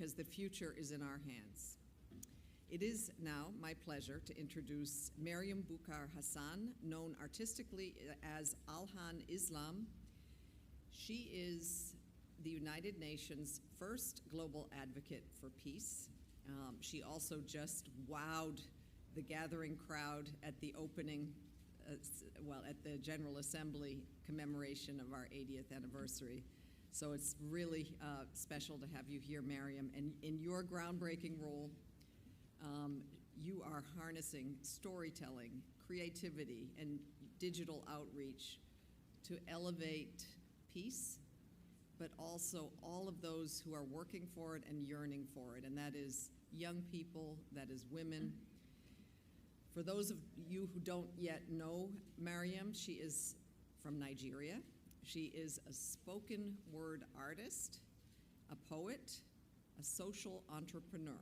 because the future is in our hands. It is now my pleasure to introduce Maryam Bukhar Hassan, known artistically as Alhanislam. She is the United Nations' first global advocate for peace. She also just wowed the gathering crowd at the opening, at the General Assembly commemoration of our 80th anniversary. So it's really special to have you here, Maryam. And in your groundbreaking role, you are harnessing storytelling, creativity, and digital outreach to elevate peace, but also all of those who are working for it and yearning for it, and that is young people, that is women. For those of you who don't yet know Maryam, she is from Nigeria. She is a spoken word artist, a poet, a social entrepreneur.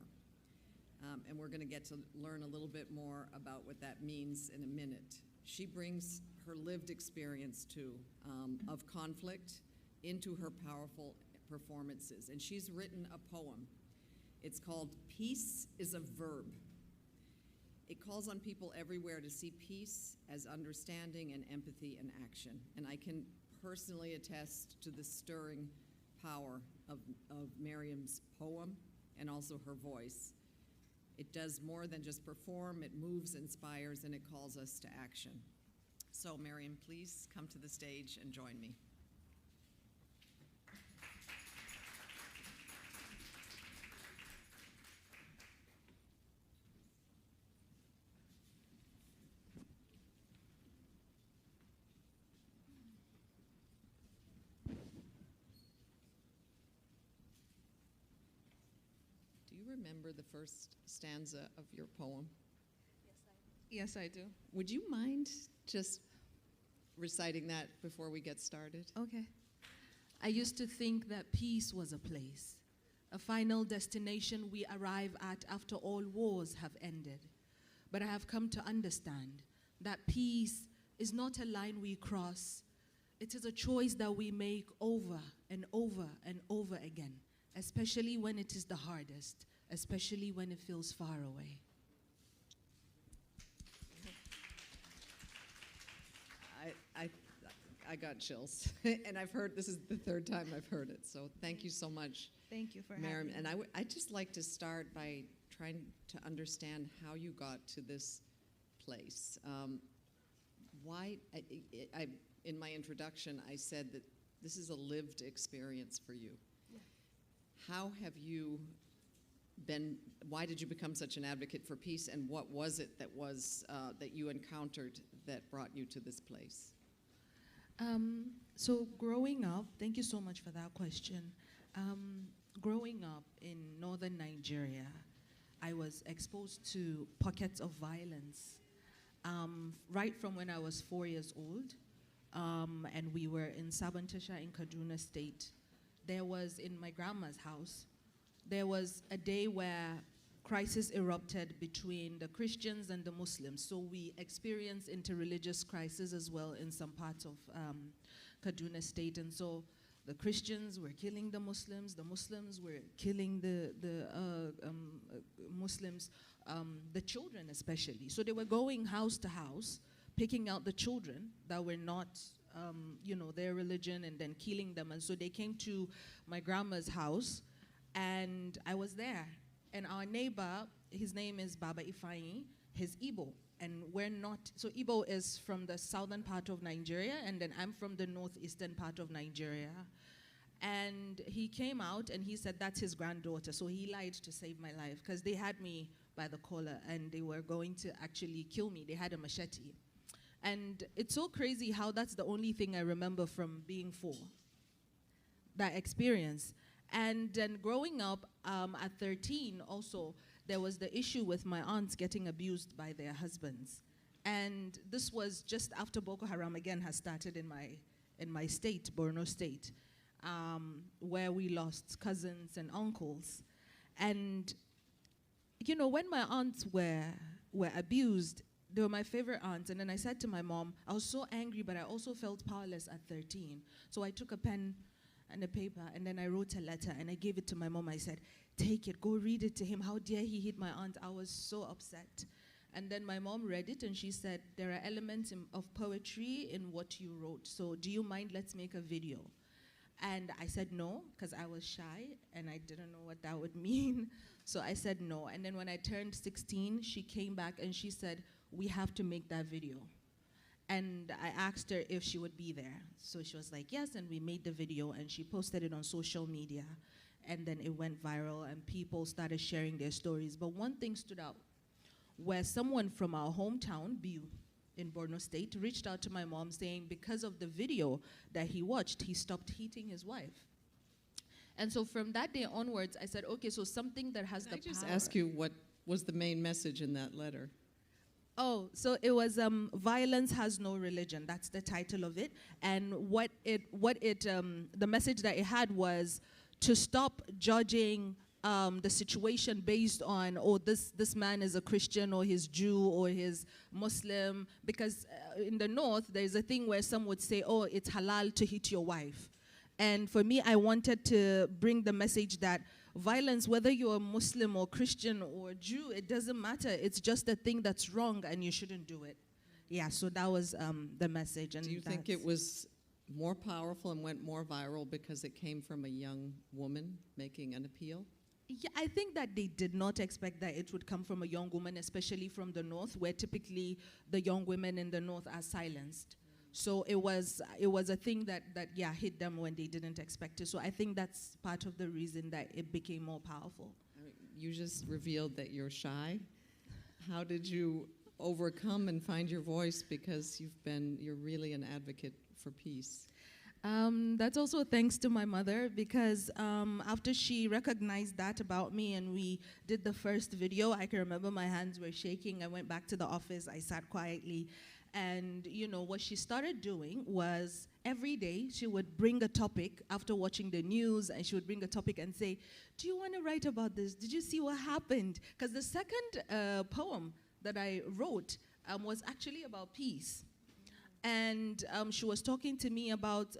And we're going to get to learn a little bit more about what that means in a minute. She brings her lived experience, too, of conflict into her powerful performances. And she's written a poem. It's called Peace is a Verb. It calls on people everywhere to see peace as understanding and empathy and action. And I can personally attest to the stirring power of Maryam's poem and also her voice. It does more than just perform, it moves, inspires, and it calls us to action. So, Maryam, please come to the stage and join me. Do you remember the first stanza of your poem? Yes, I do. Would you mind just reciting that before we get started? Okay. I used to think that peace was a place, a final destination we arrive at after all wars have ended. But I have come to understand that peace is not a line we cross. It is a choice that we make over and over and over again, especially when it is the hardest, especially when it feels far away. I got chills, and I've heard, this is the third time I've heard it, so thank you so much. Thank you for Maryam. having me. And I'd just like to start by trying to understand how you got to this place. Why, in my introduction, I said that this is a lived experience for you. Yeah. How have you been, why did you become such an advocate for peace, and what was it that was, that you encountered that brought you to this place? So growing up, thank you so much for that question. Growing up in northern Nigeria, I was exposed to pockets of violence right from when I was 4 years old, and we were in Sabantasha in Kaduna State. There was, in my grandma's house, there was a day where crisis erupted between the Christians and the Muslims. So we experienced interreligious crisis as well in some parts of Kaduna State. And so the Christians were killing the Muslims were killing the Muslims, the children especially. So they were going house to house, picking out the children that were not their religion, and then killing them. And so they came to my grandma's house, and I was there. And our neighbor, his name is Baba Ifeanyi, he's Igbo. And we're not, so Igbo is from the southern part of Nigeria, and then I'm from the northeastern part of Nigeria. And he came out and he said that's his granddaughter. So he lied to save my life, because they had me by the collar and they were going to actually kill me. They had a machete. And it's so crazy how that's the only thing I remember from being 4, that experience. And then growing up at 13 also, there was the issue with my aunts getting abused by their husbands. And this was just after Boko Haram again has started in my state, Borno State, where we lost cousins and uncles. And, you know, when my aunts were abused, they were my favorite aunts. And then I said to my mom, I was so angry, but I also felt powerless at 13. So I took a pen and a paper, and then I wrote a letter, and I gave it to my mom. I said, take it, go read it to him. How dare he hit my aunt? I was so upset. And then my mom read it, and she said, there are elements of poetry in what you wrote, so do you mind, let's make a video. And I said no, because I was shy, and I didn't know what that would mean. So I said no. And then when I turned 16, she came back, and she said, we have to make that video. And I asked her if she would be there. So she was like, yes, and we made the video, and she posted it on social media. And then it went viral, and people started sharing their stories. But one thing stood out, where someone from our hometown, Biu, in Borno State, reached out to my mom saying because of the video that he watched, he stopped hitting his wife. And so from that day onwards, I said, okay, so something that has the power. Can I just ask you what was the main message in that letter? Oh, so it was Violence Has No Religion. That's the title of it. And the message that it had was to stop judging the situation based on, oh, this man is a Christian, or he's Jew, or he's Muslim. Because in the North, there's a thing where some would say, oh, it's halal to hit your wife. And for me, I wanted to bring the message that violence, whether you're Muslim or Christian or Jew, it doesn't matter. It's just a thing that's wrong, and you shouldn't do it. Yeah, so that was the message. And do you think it was more powerful and went more viral because it came from a young woman making an appeal? Yeah, I think that they did not expect that it would come from a young woman, especially from the North, where typically the young women in the North are silenced. So it was a thing that hit them when they didn't expect it. So I think that's part of the reason that it became more powerful. I mean, you just revealed that you're shy. How did you overcome and find your voice, because you're really an advocate for peace? That's also thanks to my mother, because after she recognized that about me and we did the first video, I can remember my hands were shaking. I went back to the office, I sat quietly, and what she started doing was every day she would bring a topic after watching the news, and she would bring a topic and say, do you want to write about this? Did you see what happened? Because the second poem that I wrote was actually about peace. And she was talking to me about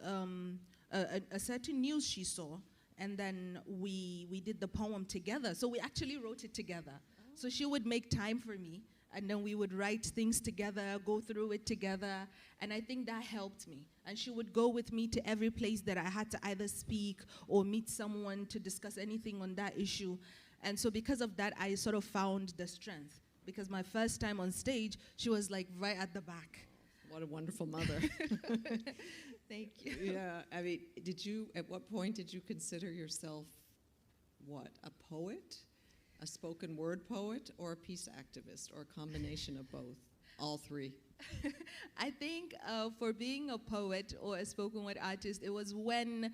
a certain news she saw, and then we did the poem together. So we actually wrote it together. So she would make time for me, and then we would write things together, go through it together, and I think that helped me. And she would go with me to every place that I had to either speak or meet someone to discuss anything on that issue. And so because of that, I sort of found the strength. Because my first time on stage, she was like right at the back. What a wonderful mother. Thank you. Yeah, I mean, at what point did you consider yourself, a poet? A spoken word poet, or a peace activist, or a combination of both? All three? I think for being a poet or a spoken word artist, it was when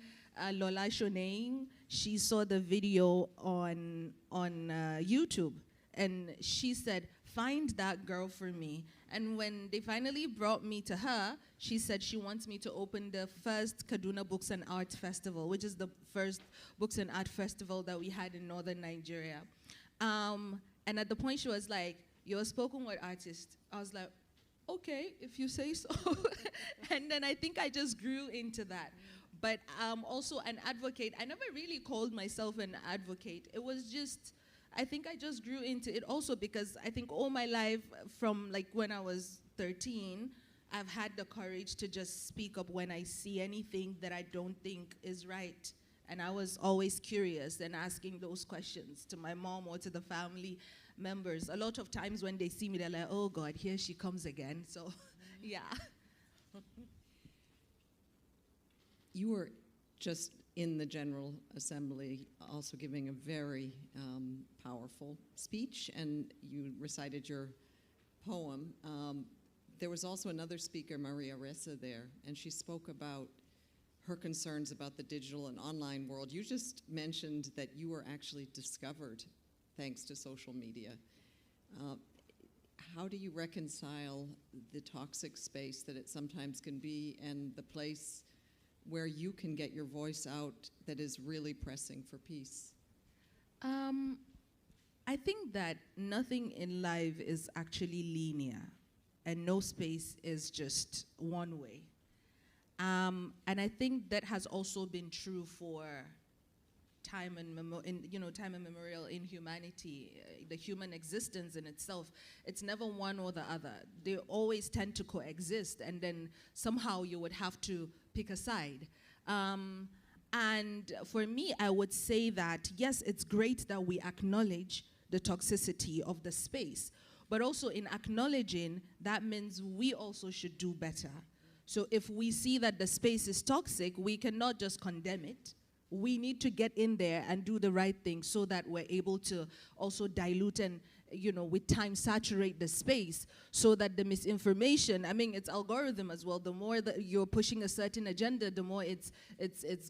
Lola Shoneng, she saw the video on YouTube, and she said, find that girl for me. And when they finally brought me to her, she said she wants me to open the first Kaduna Books and Art Festival, which is the first books and art festival that we had in northern Nigeria. And at the point she was like, you're a spoken word artist. I was like, okay, if you say so. And then I think I just grew into that. But also an advocate. I never really called myself an advocate. It was just, I think I just grew into it also because I think all my life, from like when I was 13, I've had the courage to just speak up when I see anything that I don't think is right. And I was always curious and asking those questions to my mom or to the family members. A lot of times when they see me, they're like, oh God, here she comes again. So, yeah. You were just in the General Assembly also giving a very powerful speech, and you recited your poem. There was also another speaker, Maria Ressa, there, and she spoke about her concerns about the digital and online world. You just mentioned that you were actually discovered thanks to social media. How do you reconcile the toxic space that it sometimes can be and the place where you can get your voice out that is really pressing for peace? I think that nothing in life is actually linear, and no space is just one way. And I think that has also been true for time immemorial in humanity, the human existence in itself. It's never one or the other. They always tend to coexist, and then somehow you would have to pick a side. And for me, I would say that, yes, it's great that we acknowledge the toxicity of the space, but also in acknowledging, that means we also should do better. So if we see that the space is toxic, we cannot just condemn it. We need to get in there and do the right thing so that we're able to also dilute and, with time saturate the space so that the misinformation, it's algorithm as well. The more that you're pushing a certain agenda, the more it's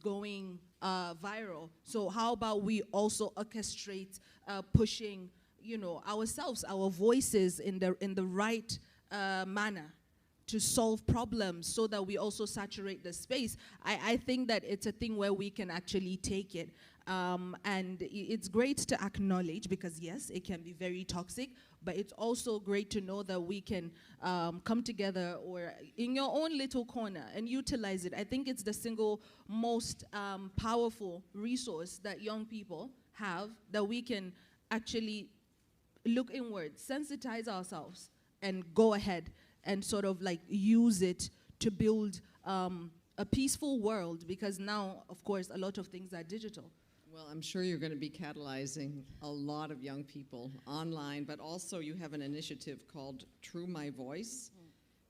going viral. So how about we also orchestrate pushing, ourselves, our voices in the right manner to solve problems so that we also saturate the space. I think that it's a thing where we can actually take it. And it's great to acknowledge, because yes, it can be very toxic, but it's also great to know that we can come together or in your own little corner and utilize it. I think it's the single most powerful resource that young people have, that we can actually look inward, sensitize ourselves, and go ahead and sort of like use it to build a peaceful world, because now, of course, a lot of things are digital. Well, I'm sure you're going to be catalyzing a lot of young people online, but also you have an initiative called True My Voice,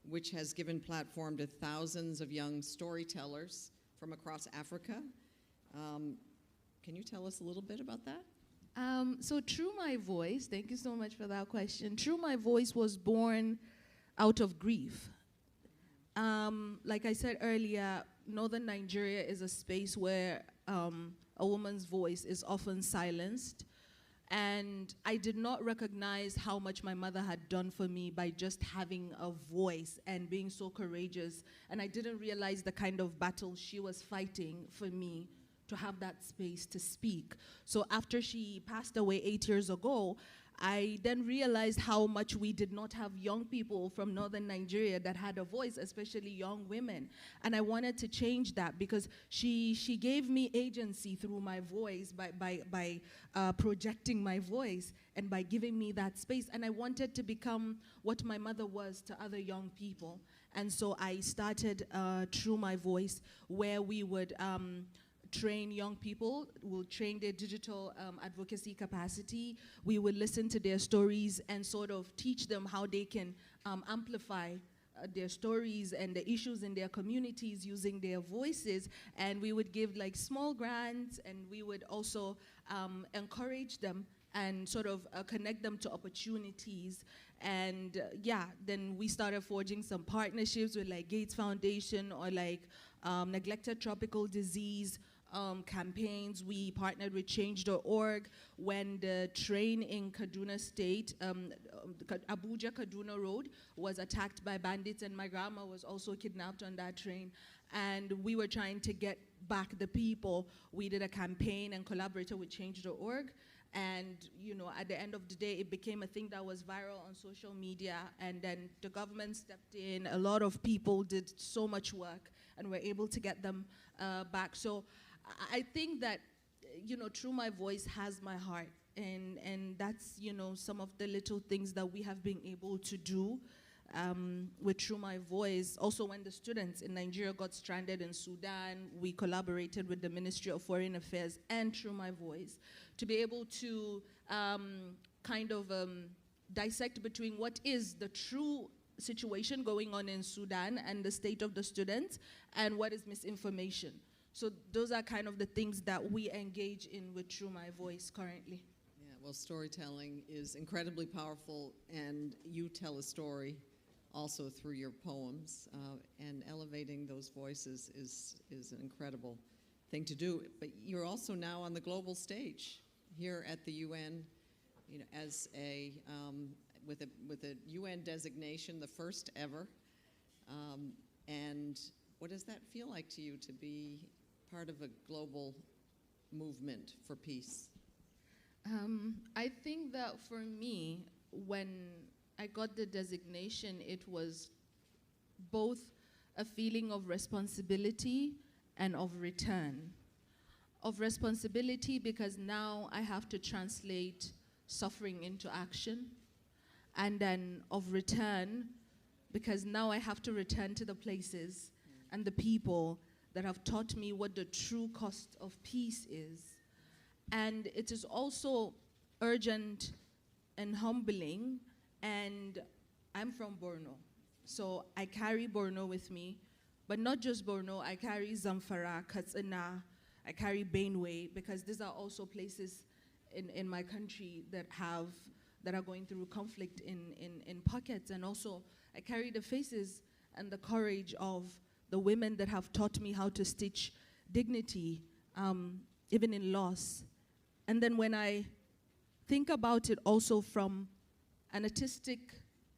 which has given platform to thousands of young storytellers from across Africa. Can you tell us a little bit about that? So True My Voice, thank you so much for that question. True My Voice was born out of grief. Like I said earlier, northern Nigeria is a space where a woman's voice is often silenced. And I did not recognize how much my mother had done for me by just having a voice and being so courageous. And I didn't realize the kind of battle she was fighting for me to have that space to speak. So after she passed away 8 years ago, I then realized how much we did not have young people from northern Nigeria that had a voice, especially young women. And I wanted to change that, because she gave me agency through my voice by projecting my voice and by giving me that space. And I wanted to become what my mother was to other young people. And so I started Through My Voice, where we would train young people, we'll train their digital advocacy capacity. We will listen to their stories and sort of teach them how they can amplify their stories and the issues in their communities using their voices. And we would give like small grants, and we would also encourage them and sort of connect them to opportunities. And then we started forging some partnerships with like Gates Foundation or like neglected tropical disease campaigns. We partnered with change.org when the train in Kaduna State, Abuja-Kaduna Road, was attacked by bandits, and my grandma was also kidnapped on that train. And we were trying to get back the people. We did a campaign and collaborated with change.org. And, at the end of the day, it became a thing that was viral on social media. And then the government stepped in. A lot of people did so much work and were able to get them back. So I think that, Through My Voice has my heart. And that's, some of the little things that we have been able to do with Through My Voice. Also, when the students in Nigeria got stranded in Sudan, we collaborated with the Ministry of Foreign Affairs and Through My Voice to be able to dissect between what is the true situation going on in Sudan and the state of the students and what is misinformation. So those are kind of the things that we engage in with Through My Voice currently. Yeah, well, storytelling is incredibly powerful, and you tell a story also through your poems, and elevating those voices is an incredible thing to do. But you're also now on the global stage here at the UN, as with a UN designation, the first ever. And what does that feel like to you, to be part of a global movement for peace? I think that for me, when I got the designation, it was both a feeling of responsibility and of return. Of responsibility because now I have to translate suffering into action, and then of return because now I have to return to the places and the people that have taught me what the true cost of peace is. And it is also urgent and humbling, and I'm from Borno, so I carry Borno with me, but not just Borno, I carry Zamfara, Katsina, I carry Benue, because these are also places in my country that are going through conflict in pockets. And also I carry the faces and the courage of the women that have taught me how to stitch dignity, even in loss. And then when I think about it also from an artistic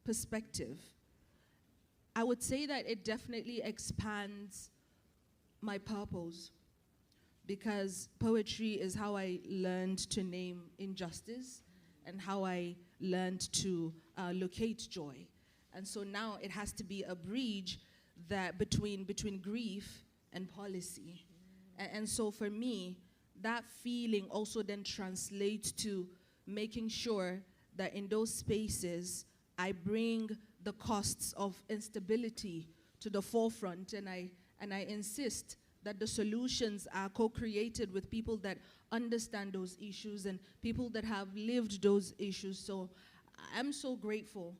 perspective, I would say that it definitely expands my purpose, because poetry is how I learned to name injustice and how I learned to locate joy. And so now it has to be a bridge that between grief and policy. And so for me, that feeling also then translates to making sure that in those spaces, I bring the costs of instability to the forefront, and I insist that the solutions are co-created with people that understand those issues and people that have lived those issues. So I'm so grateful,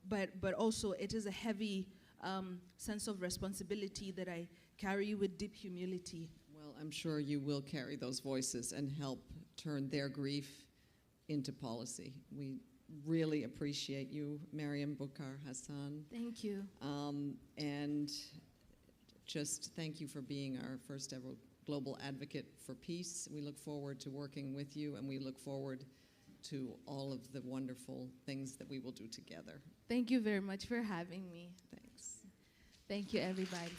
but also it is a heavy sense of responsibility that I carry with deep humility. Well, I'm sure you will carry those voices and help turn their grief into policy. We really appreciate you, Mariam Bukar Hassan. Thank you. And just thank you for being our first ever global advocate for peace. We look forward to working with you, and we look forward to all of the wonderful things that we will do together. Thank you very much for having me. Thanks. Thank you, everybody.